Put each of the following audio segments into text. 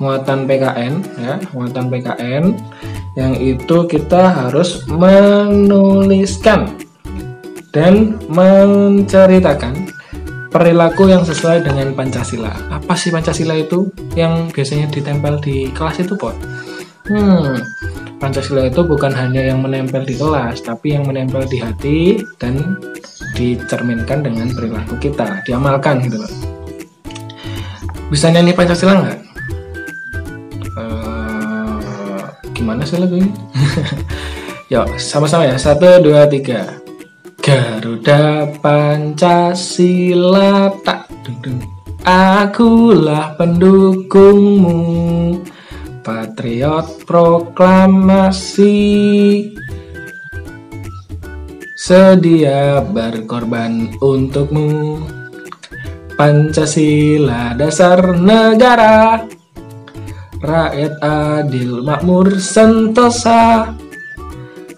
muatan PKN ya, muatan PKN yang itu kita harus menuliskan dan menceritakan perilaku yang sesuai dengan Pancasila. Apa sih Pancasila itu? Yang biasanya ditempel di kelas itu, Pot? Pancasila itu bukan hanya yang menempel di kelas, tapi yang menempel di hati dan dicerminkan dengan perilaku kita, diamalkan gitu loh. Bisa nyanyi Pancasila nggak? Gimana sih lagunya? Yuk, sama-sama ya. 1, 2, 3. Garuda Pancasila tak dung. Akulah pendukungmu, patriot proklamasi, sedia berkorban untukmu. Pancasila dasar negara, rakyat adil makmur sentosa,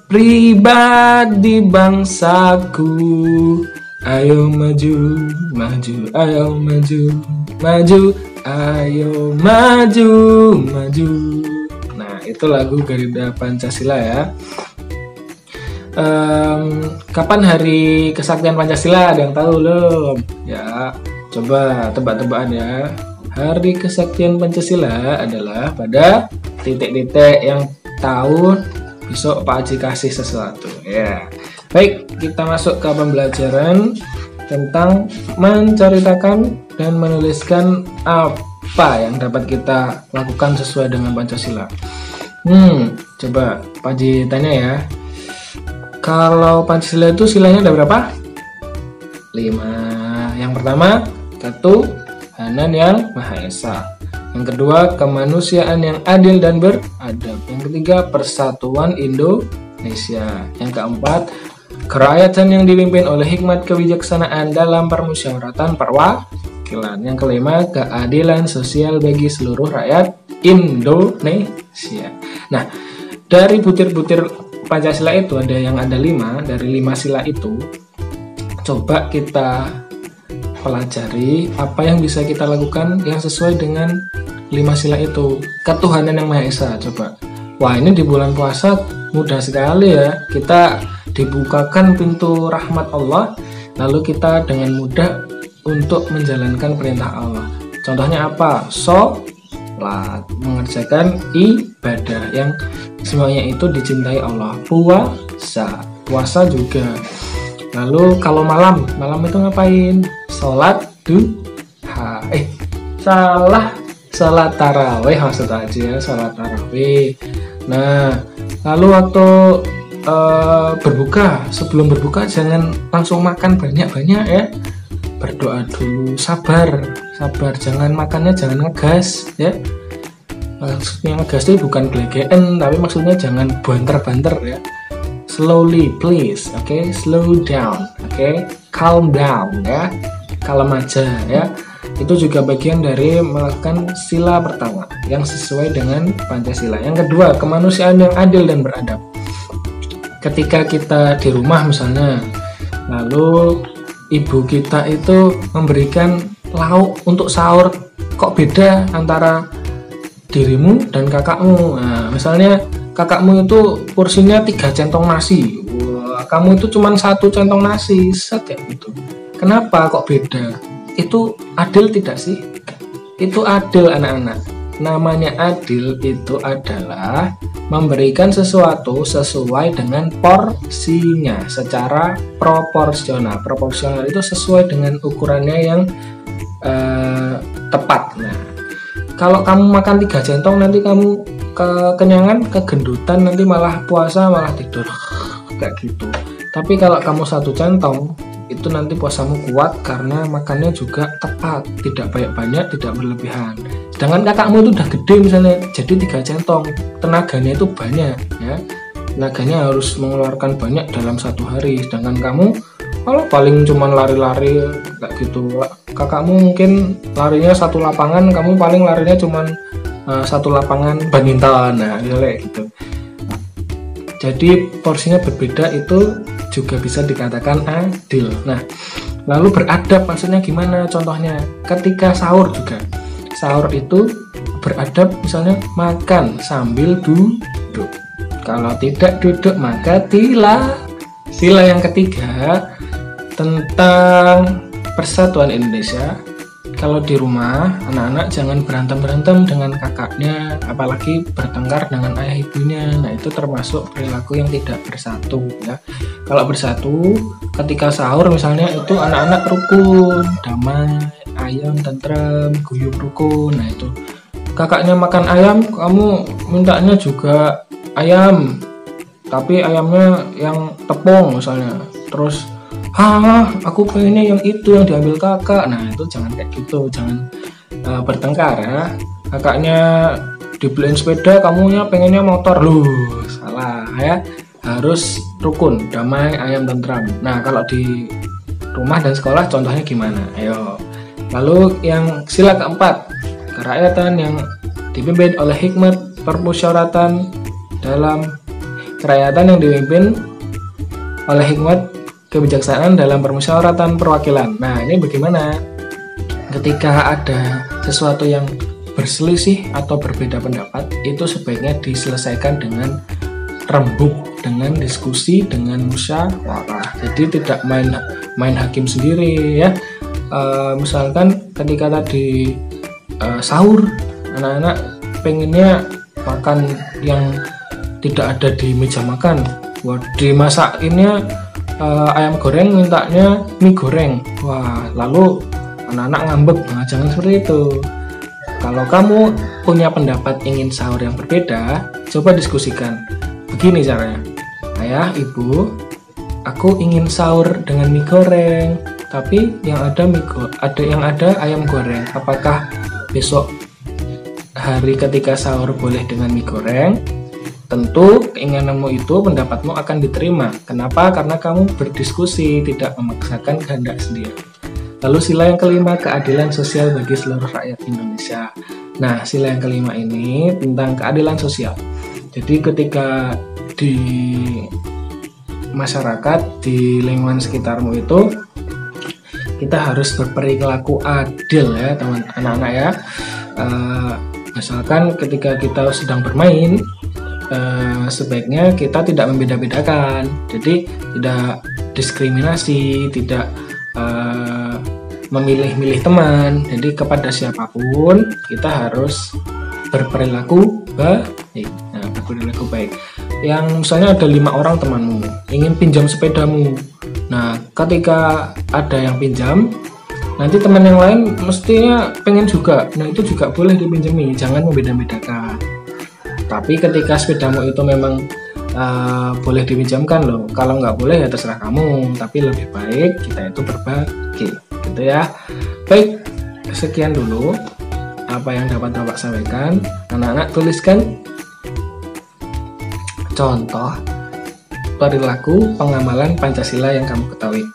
pribadi bangsaku. Ayo maju, maju, ayo maju, maju, ayo maju, maju. Nah, itu lagu Garuda Pancasila ya. Kapan hari kesaktian Pancasila? Ada yang tahu belum? Ya, coba tebak-tebakan ya. Hari kesaktian Pancasila adalah pada titik-titik yang tahu. Besok Pak Haji kasih sesuatu ya. Baik, kita masuk ke pembelajaran tentang menceritakan dan menuliskan apa yang dapat kita lakukan sesuai dengan Pancasila. Coba Pak Haji tanya ya. Kalau Pancasila itu silanya ada berapa? 5. Yang pertama, ketuhanan yang Maha Esa. Yang kedua, kemanusiaan yang adil dan beradab. Yang ketiga, persatuan Indonesia. Yang keempat, kerakyatan yang dipimpin oleh hikmat kebijaksanaan dalam permusyawaratan perwakilan. Yang kelima, keadilan sosial bagi seluruh rakyat Indonesia. Nah, dari butir-butir Pancasila itu ada 5, dari 5 sila itu coba kita pelajari apa yang bisa kita lakukan yang sesuai dengan 5 sila itu. Ketuhanan yang Maha Esa, coba. Wah, ini di bulan puasa mudah sekali ya. Kita dibukakan pintu rahmat Allah, lalu kita dengan mudah untuk menjalankan perintah Allah. Contohnya apa? Sholat, mengerjakan ibadah yang semuanya itu dicintai Allah. Puasa juga. Lalu kalau malam itu ngapain? Sholat duha. Sholat tarawih maksud aja, sholat tarawih. Nah, lalu waktu berbuka, sebelum berbuka jangan langsung makan banyak-banyak ya. Berdoa dulu, sabar, jangan makannya jangan ngegas ya. Maksudnya ngegas itu bukan gelegean, tapi maksudnya jangan banter-banter ya. Slowly please, okay? Slow down, okay? Calm down ya. Kalem aja ya. Itu juga bagian dari melakukan sila pertama yang sesuai dengan Pancasila. Yang kedua, kemanusiaan yang adil dan beradab. Ketika kita di rumah misalnya, lalu ibu kita itu memberikan lauk untuk sahur, kok beda antara dirimu dan kakakmu. Nah, misalnya kakakmu itu porsinya 3 centong nasi. Wah, kamu itu cuma 1 centong nasi. Set ya gitu. Kenapa kok beda? Itu adil tidak sih? Itu adil anak-anak. Namanya adil itu adalah memberikan sesuatu sesuai dengan porsinya secara proporsional. Proporsional itu sesuai dengan ukurannya yang tepat. Nah, kalau kamu makan 3 centong nanti kamu kekenyangan, kegendutan, nanti malah puasa malah tidur kayak gitu. Tapi kalau kamu 1 centong itu nanti puasamu kuat karena makannya juga tepat, tidak banyak-banyak, tidak berlebihan. Sedangkan kakakmu itu udah gede misalnya, jadi 3 centong, tenaganya itu banyak ya. Tenaganya harus mengeluarkan banyak dalam 1 hari. Sedangkan kamu kalau paling cuman lari-lari kayak gitu. Kakakmu mungkin larinya 1 lapangan, kamu paling larinya cuman 1 lapangan badminton. Nah, kayak gitu. Jadi porsinya berbeda itu juga bisa dikatakan adil. Nah, lalu beradab maksudnya gimana? Contohnya ketika sahur juga. Sahur itu beradab, misalnya makan sambil duduk. Kalau tidak duduk maka tilah. Sila yang ketiga tentang persatuan Indonesia. Kalau di rumah, anak-anak jangan berantem-berantem dengan kakaknya, apalagi bertengkar dengan ayah ibunya. Nah, itu termasuk perilaku yang tidak bersatu ya. Kalau bersatu, ketika sahur misalnya itu anak-anak rukun, damai, ayam, tentrem, guyub rukun. Nah, itu kakaknya makan ayam, kamu mintanya juga ayam, tapi ayamnya yang tepung misalnya. Terus aku pengennya yang itu yang diambil kakak. Nah, itu jangan kayak gitu, jangan bertengkar ya. Kakaknya dibeliin sepeda, kamunya pengennya motor, loh salah ya. Harus rukun, damai, ayam, tentram. Nah, kalau di rumah dan sekolah contohnya gimana? Ayo. Lalu yang sila keempat, kerakyatan yang dipimpin oleh hikmat permusyawaratan dalam kerakyatan yang dipimpin oleh hikmat kebijaksanaan dalam permusyawaratan perwakilan. Nah, ini bagaimana? Ketika ada sesuatu yang berselisih atau berbeda pendapat, itu sebaiknya diselesaikan dengan rembuk, dengan diskusi, dengan musyawarah. Jadi tidak main hakim sendiri ya. Misalkan ketika tadi sahur, anak-anak pengennya makan yang tidak ada di meja makan. Wah, dimasakinnya ayam goreng, mintanya mie goreng. Wah, lalu anak-anak ngambek. Nah, jangan seperti itu. Kalau kamu punya pendapat ingin sahur yang berbeda, coba diskusikan. Begini caranya. Ayah, ibu, aku ingin sahur dengan mie goreng, tapi yang ada ayam goreng. Apakah besok hari ketika sahur boleh dengan mie goreng? Tentu keinginanmu itu, pendapatmu akan diterima. Kenapa? Karena kamu berdiskusi, tidak memaksakan kehendak sendiri. Lalu sila yang kelima, keadilan sosial bagi seluruh rakyat Indonesia. Nah, sila yang kelima ini tentang keadilan sosial. Jadi ketika di masyarakat, di lingkungan sekitarmu itu, kita harus berperilaku adil ya teman anak-anak ya. Misalkan ketika kita sedang bermain, sebaiknya kita tidak membeda-bedakan, jadi tidak diskriminasi, tidak memilih-milih teman. Jadi kepada siapapun kita harus berperilaku baik. Nah, berperilaku baik. Yang misalnya ada 5 orang temanmu ingin pinjam sepedamu. Nah, ketika ada yang pinjam, nanti teman yang lain mestinya pengen juga. Nah, itu juga boleh dipinjami, jangan membeda-bedakan. Tapi ketika sepedamu itu memang boleh dipinjamkan loh. Kalau nggak boleh ya terserah kamu. Tapi lebih baik kita itu berbagi, gitu ya. Baik, sekian dulu apa yang dapat Bapak sampaikan. Anak-anak tuliskan contoh perilaku pengamalan Pancasila yang kamu ketahui.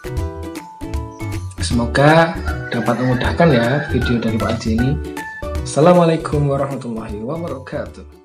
Semoga dapat memudahkan ya video dari Pak Haji ini. Assalamualaikum warahmatullahi wabarakatuh.